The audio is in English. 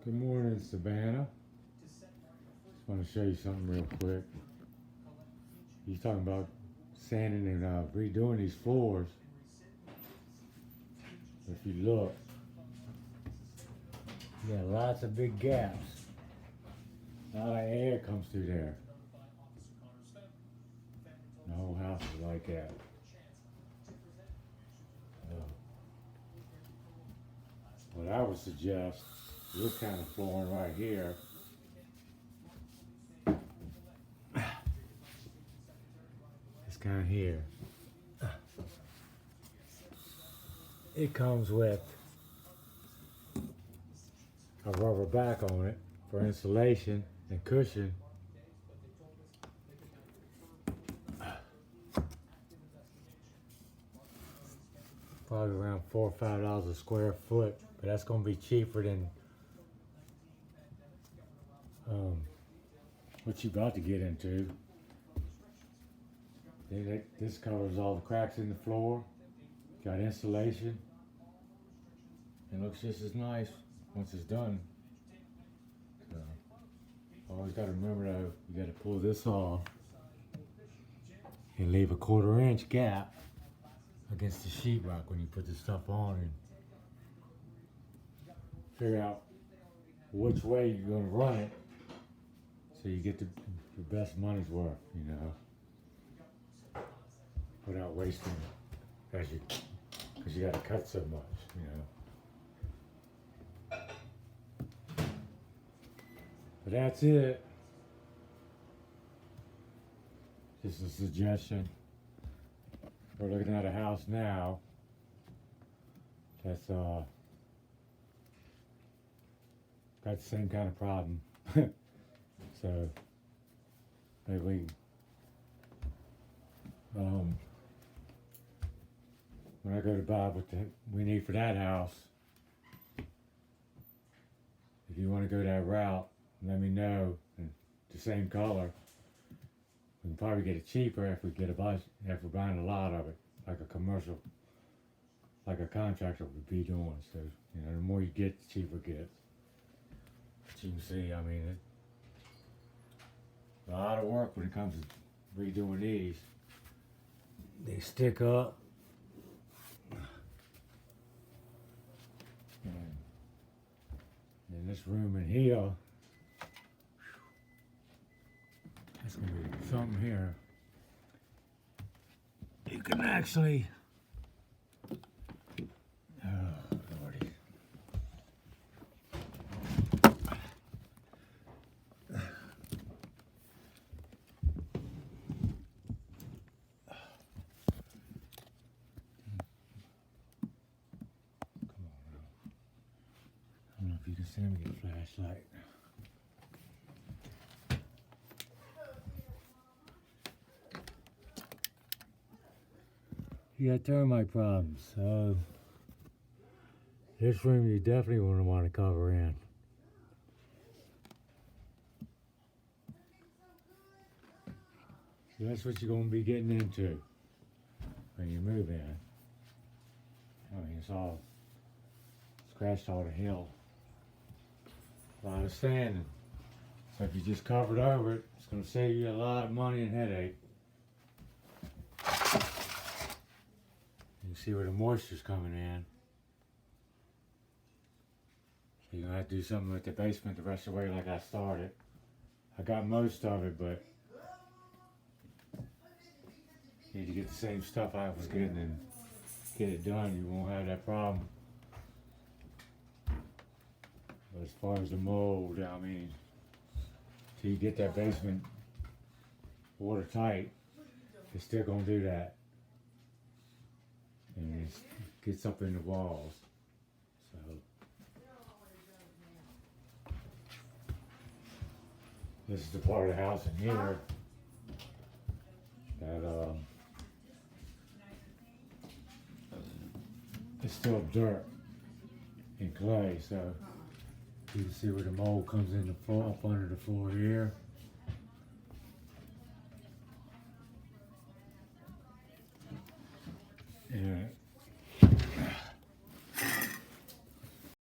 Good morning, Savannah. Just want to show you something real quick. You're talking about sanding and redoing these floors. If you look, you got lots of big gaps. A lot of air comes through there. The whole house is like that. What I would suggest, this kind of flooring right here, this kind of here, it comes with a rubber back on it for insulation and cushion. Probably around $4 or $5 a square foot, but that's going to be cheaper than what you're about to get into. This covers all the cracks in the floor. Got insulation. It looks just as nice once it's done. So, always got to remember though, you got to pull this off and leave a 1/4 inch gap against the sheetrock when you put the stuff on, and figure out which way you're going to run it so you get the best money's worth, you know, without wasting it because you got to cut so much, you know. But that's it. Just a suggestion. We're looking at a house now that's got the same kind of problem. So maybe when I go to buy what we need for that house, if you want to go that route, let me know. And the same color. We can probably get it cheaper if we get a bunch, if we're buying a lot of it, like a commercial, like a contractor would be doing. So, you know, the more you get, the cheaper it gets. But you can see, I mean, a lot of work when it comes to redoing these. They stick up. And this room in here, that's gonna be something here. You can actually, oh Lordy. Come on now. I don't know if you can see me with a flashlight. You got termite problems, so this room you definitely want to cover in. So that's what you're going to be getting into when you move in. I mean, it's all scratched all the hill. A lot of sanding. So if you just covered over it, it's going to save you a lot of money and headache. You see where the moisture's coming in. So you're going to have to do something with the basement the rest of the way like I started. I got most of it, but you need to get the same stuff I was getting and get it done. You won't have that problem. But as far as the mold, I mean, till you get that basement watertight, it's still going to do that. And it gets up in the walls. So this is the part of the house in here that it's still dirt and clay. So you can see where the mold comes in the floor, up under the floor here.